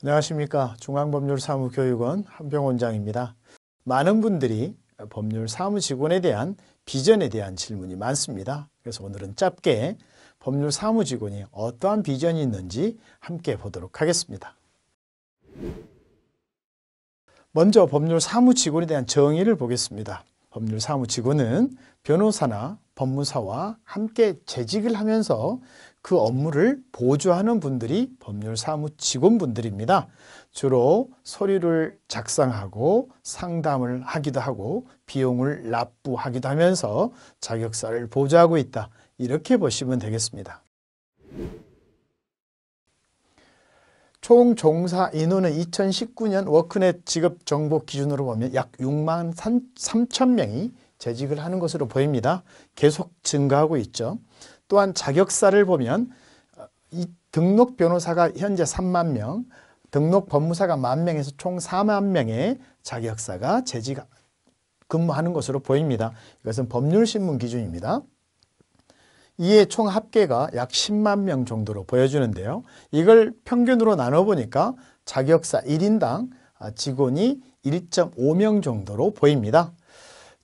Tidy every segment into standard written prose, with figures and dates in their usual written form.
안녕하십니까. 중앙법률사무교육원 한병원장입니다. 많은 분들이 법률사무직원에 대한 비전에 대한 질문이 많습니다. 그래서 오늘은 짧게 법률사무직원이 어떠한 비전이 있는지 함께 보도록 하겠습니다. 먼저 법률사무직원에 대한 정의를 보겠습니다. 법률사무직원은 변호사나 법무사와 함께 재직을 하면서 그 업무를 보조하는 분들이 법률사무직원분들입니다. 주로 서류를 작성하고 상담을 하기도 하고 비용을 납부하기도 하면서 자격사를 보조하고 있다. 이렇게 보시면 되겠습니다. 총 종사 인원은 2019년 워크넷 직업 정보 기준으로 보면 약 6만 3천 명이 재직을 하는 것으로 보입니다. 계속 증가하고 있죠. 또한 자격사를 보면 이 등록 변호사가 현재 3만 명, 등록 법무사가 1만 명에서 총 4만 명의 자격사가 재직 근무하는 것으로 보입니다. 이것은 법률신문 기준입니다. 이에 총 합계가 약 10만 명 정도로 보여주는데요. 이걸 평균으로 나눠보니까 자격사 1인당 직원이 1.5명 정도로 보입니다.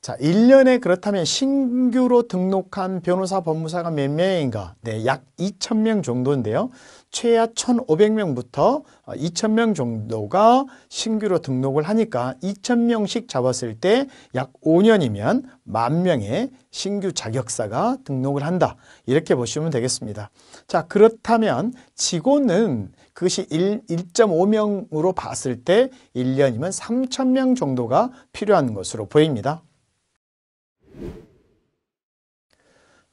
자, 1년에 그렇다면 신규로 등록한 변호사, 법무사가 몇 명인가? 네, 약 2,000명 정도인데요. 최하 1,500명부터 2,000명 정도가 신규로 등록을 하니까 2,000명씩 잡았을 때 약 5년이면 10,000명의 신규 자격사가 등록을 한다. 이렇게 보시면 되겠습니다. 자, 그렇다면 직원은 그것이 1.5명으로 봤을 때 1년이면 3,000명 정도가 필요한 것으로 보입니다.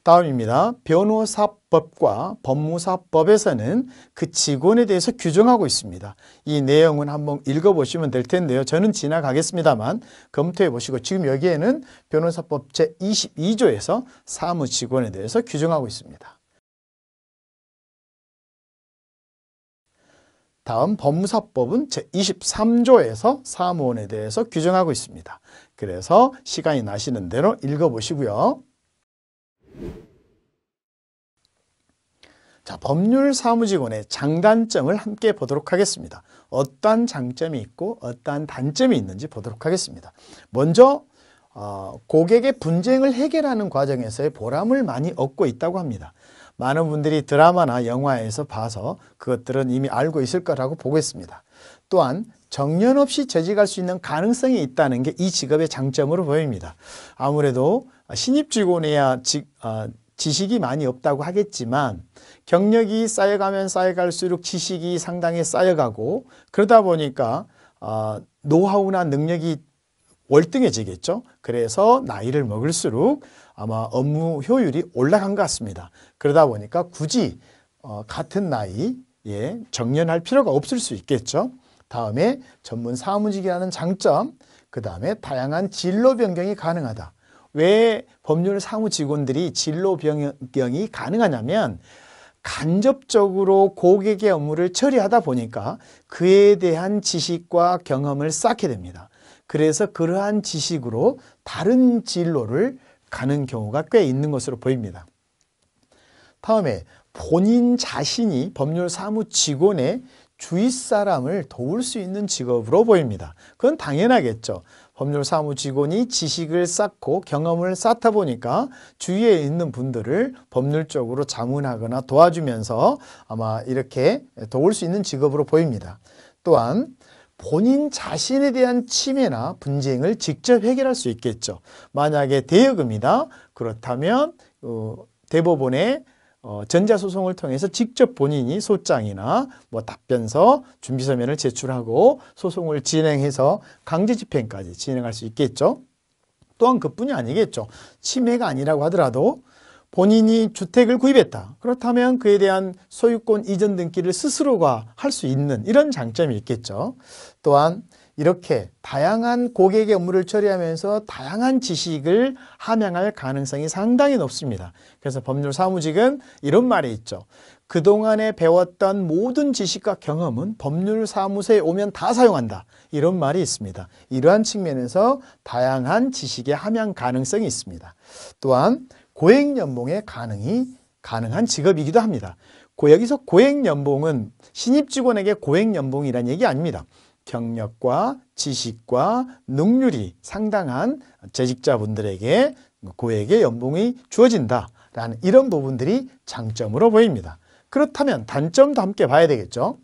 다음입니다. 변호사법과 법무사법에서는 그 직원에 대해서 규정하고 있습니다. 이 내용은 한번 읽어보시면 될 텐데요. 저는 지나가겠습니다만 검토해 보시고 지금 여기에는 변호사법 제22조에서 사무직원에 대해서 규정하고 있습니다. 다음 법무사법은 제23조에서 사무원에 대해서 규정하고 있습니다. 그래서 시간이 나시는 대로 읽어보시고요. 자, 법률사무직원의 장단점을 함께 보도록 하겠습니다. 어떠한 장점이 있고 어떠한 단점이 있는지 보도록 하겠습니다. 먼저 고객의 분쟁을 해결하는 과정에서의 보람을 많이 얻고 있다고 합니다. 많은 분들이 드라마나 영화에서 봐서 그것들은 이미 알고 있을 거라고 보고 있습니다. 또한 정년 없이 재직할 수 있는 가능성이 있다는 게 이 직업의 장점으로 보입니다. 아무래도 신입 직원이야 지식이 많이 없다고 하겠지만 경력이 쌓여가면 쌓여갈수록 지식이 상당히 쌓여가고 그러다 보니까 노하우나 능력이 월등해지겠죠. 그래서 나이를 먹을수록 아마 업무 효율이 올라간 것 같습니다. 그러다 보니까 굳이 같은 나이에 정년할 필요가 없을 수 있겠죠. 다음에 전문 사무직이라는 장점, 그 다음에 다양한 진로 변경이 가능하다. 왜 법률 사무 직원들이 진로 변경이 가능하냐면 간접적으로 고객의 업무를 처리하다 보니까 그에 대한 지식과 경험을 쌓게 됩니다. 그래서 그러한 지식으로 다른 진로를 가는 경우가 꽤 있는 것으로 보입니다. 다음에 본인 자신이 법률 사무 직원의 주위 사람을 도울 수 있는 직업으로 보입니다. 그건 당연하겠죠. 법률사무 직원이 지식을 쌓고 경험을 쌓다 보니까 주위에 있는 분들을 법률적으로 자문하거나 도와주면서 아마 이렇게 도울 수 있는 직업으로 보입니다. 또한 본인 자신에 대한 침해나 분쟁을 직접 해결할 수 있겠죠. 만약에 대여금이다. 그렇다면 대법원에 전자소송을 통해서 직접 본인이 소장이나 답변서, 준비서면을 제출하고 소송을 진행해서 강제집행까지 진행할 수 있겠죠. 또한 그뿐이 아니겠죠. 침해가 아니라고 하더라도 본인이 주택을 구입했다. 그렇다면 그에 대한 소유권 이전 등기를 스스로가 할 수 있는 이런 장점이 있겠죠. 또한 이렇게 다양한 고객의 업무를 처리하면서 다양한 지식을 함양할 가능성이 상당히 높습니다. 그래서 법률사무직은 이런 말이 있죠. 그동안에 배웠던 모든 지식과 경험은 법률사무소에 오면 다 사용한다. 이런 말이 있습니다. 이러한 측면에서 다양한 지식의 함양 가능성이 있습니다. 또한 고액연봉의 가능한 직업이기도 합니다. 여기서 고액연봉은 신입 직원에게 고액연봉이란 얘기 아닙니다. 경력과 지식과 능률이 상당한 재직자분들에게 고액의 연봉이 주어진다라는 이런 부분들이 장점으로 보입니다. 그렇다면 단점도 함께 봐야 되겠죠.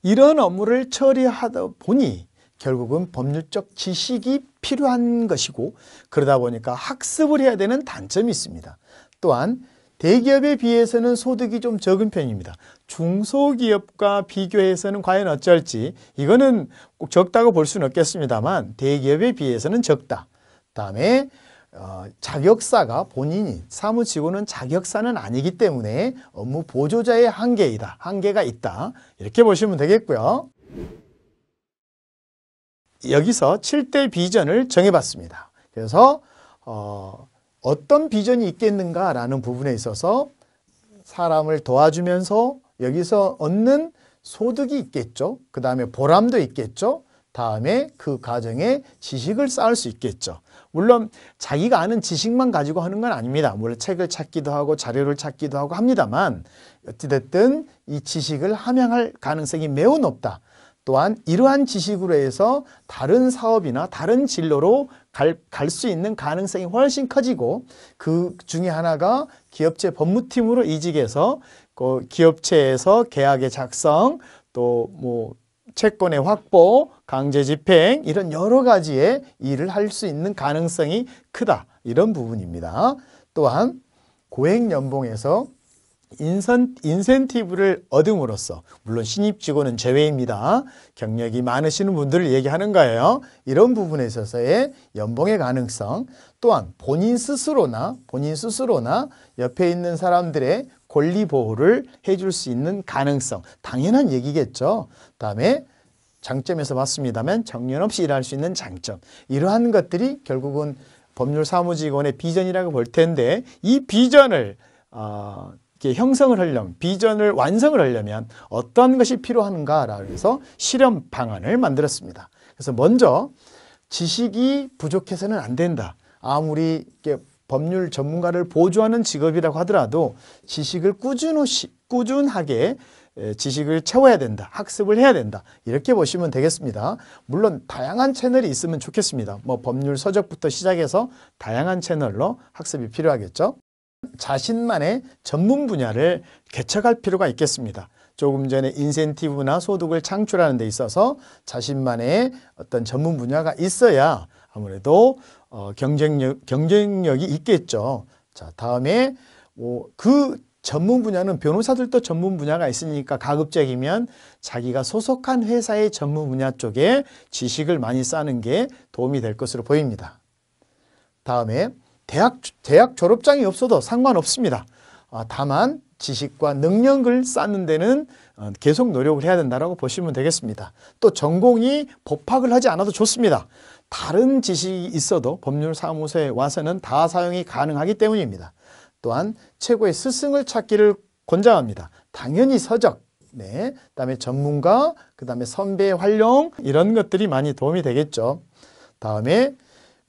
이런 업무를 처리하다 보니 결국은 법률적 지식이 필요한 것이고, 그러다 보니까 학습을 해야 되는 단점이 있습니다. 또한 대기업에 비해서는 소득이 좀 적은 편입니다. 중소기업과 비교해서는 과연 어쩔지, 이거는 꼭 적다고 볼 수는 없겠습니다만 대기업에 비해서는 적다. 다음에 자격사가 본인이 사무직원은 자격사는 아니기 때문에 업무 보조자의 한계가 있다. 이렇게 보시면 되겠고요. 여기서 7대 비전을 정해봤습니다. 그래서 어떤 비전이 있겠는가라는 부분에 있어서 사람을 도와주면서 여기서 얻는 소득이 있겠죠. 그 다음에 보람도 있겠죠. 다음에 그 과정에 지식을 쌓을 수 있겠죠. 물론 자기가 아는 지식만 가지고 하는 건 아닙니다. 물론 책을 찾기도 하고 자료를 찾기도 하고 합니다만 어찌됐든 이 지식을 함양할 가능성이 매우 높다. 또한 이러한 지식으로 해서 다른 사업이나 다른 진로로 갈 수 있는 가능성이 훨씬 커지고, 그 중에 하나가 기업체 법무팀으로 이직해서 기업체에서 계약의 작성, 또 뭐 채권의 확보, 강제 집행, 이런 여러 가지의 일을 할 수 있는 가능성이 크다. 이런 부분입니다. 또한 고액 연봉에서 인센티브를 얻음으로써, 물론 신입 직원은 제외입니다. 경력이 많으시는 분들을 얘기하는 거예요. 이런 부분에 있어서의 연봉의 가능성, 또한 본인 스스로나 옆에 있는 사람들의 권리 보호를 해줄 수 있는 가능성, 당연한 얘기겠죠. 다음에 장점에서 봤습니다만 정년 없이 일할 수 있는 장점, 이러한 것들이 결국은 법률 사무직원의 비전이라고 볼 텐데, 이 비전을 형성을 하려면, 비전을 완성을 하려면 어떤 것이 필요한가라고 해서 실험 방안을 만들었습니다. 그래서 먼저 지식이 부족해서는 안 된다. 아무리 법률 전문가를 보조하는 직업이라고 하더라도 지식을 꾸준하게 지식을 채워야 된다. 학습을 해야 된다. 이렇게 보시면 되겠습니다. 물론 다양한 채널이 있으면 좋겠습니다. 뭐 법률 서적부터 시작해서 다양한 채널로 학습이 필요하겠죠. 자신만의 전문 분야를 개척할 필요가 있겠습니다. 조금 전에 인센티브나 소득을 창출하는 데 있어서 자신만의 어떤 전문 분야가 있어야 아무래도 경쟁력이 있겠죠. 자, 다음에 그 전문 분야는 변호사들도 전문 분야가 있으니까 가급적이면 자기가 소속한 회사의 전문 분야 쪽에 지식을 많이 쌓는 게 도움이 될 것으로 보입니다. 다음에 대학 졸업장이 없어도 상관없습니다. 다만 지식과 능력을 쌓는 데는 계속 노력을 해야 된다고 보시면 되겠습니다. 또 전공이 법학을 하지 않아도 좋습니다. 다른 지식이 있어도 법률사무소에 와서는 다 사용이 가능하기 때문입니다. 또한 최고의 스승을 찾기를 권장합니다. 당연히 서적, 그다음에 전문가, 그다음에 선배 활용, 이런 것들이 많이 도움이 되겠죠. 다음에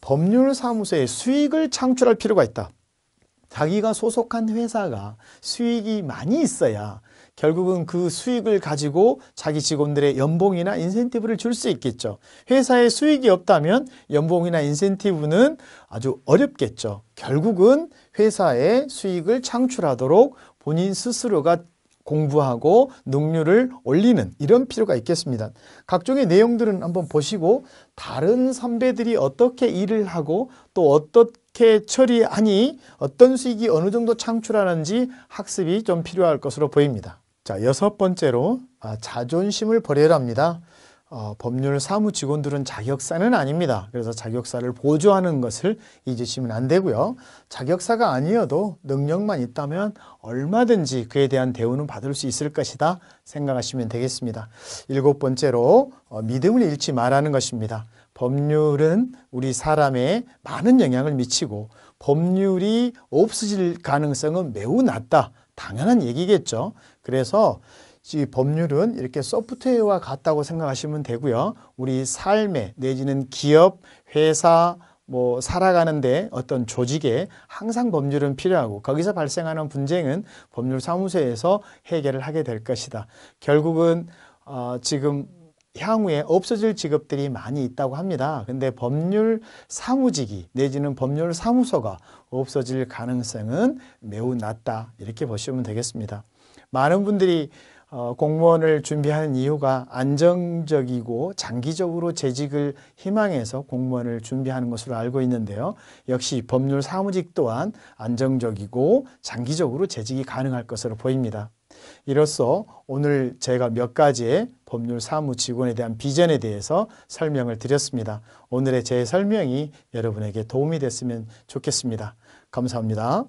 법률사무소에 수익을 창출할 필요가 있다. 자기가 소속한 회사가 수익이 많이 있어야 결국은 그 수익을 가지고 자기 직원들의 연봉이나 인센티브를 줄 수 있겠죠. 회사에 수익이 없다면 연봉이나 인센티브는 아주 어렵겠죠. 결국은 회사에 수익을 창출하도록 본인 스스로가 공부하고 능률을 올리는 이런 필요가 있겠습니다. 각종의 내용들은 한번 보시고 다른 선배들이 어떻게 일을 하고 또 어떻게 처리하니 어떤 수익이 어느 정도 창출하는지 학습이 좀 필요할 것으로 보입니다. 자, 6번째로 자존심을 버려야 합니다. 법률 사무 직원들은 자격사는 아닙니다. 그래서 자격사를 보조하는 것을 잊으시면 안 되고요. 자격사가 아니어도 능력만 있다면 얼마든지 그에 대한 대우는 받을 수 있을 것이다 생각하시면 되겠습니다. 7번째로 믿음을 잃지 말라는 것입니다. 법률은 우리 사람에 많은 영향을 미치고 법률이 없어질 가능성은 매우 낮다. 당연한 얘기겠죠. 그래서 이 법률은 이렇게 소프트웨어와 같다고 생각하시면 되고요. 우리 삶에 내지는 기업, 회사, 뭐 살아가는데 어떤 조직에 항상 법률은 필요하고 거기서 발생하는 분쟁은 법률사무소에서 해결을 하게 될 것이다. 결국은 지금 향후에 없어질 직업들이 많이 있다고 합니다. 근데 법률 사무직이 내지는 법률 사무소가 없어질 가능성은 매우 낮다. 이렇게 보시면 되겠습니다. 많은 분들이 공무원을 준비하는 이유가 안정적이고 장기적으로 재직을 희망해서 공무원을 준비하는 것으로 알고 있는데요. 역시 법률 사무직 또한 안정적이고 장기적으로 재직이 가능할 것으로 보입니다. 이로써 오늘 제가 몇 가지의 법률 사무 직원에 대한 비전에 대해서 설명을 드렸습니다. 오늘의 제 설명이 여러분에게 도움이 됐으면 좋겠습니다. 감사합니다.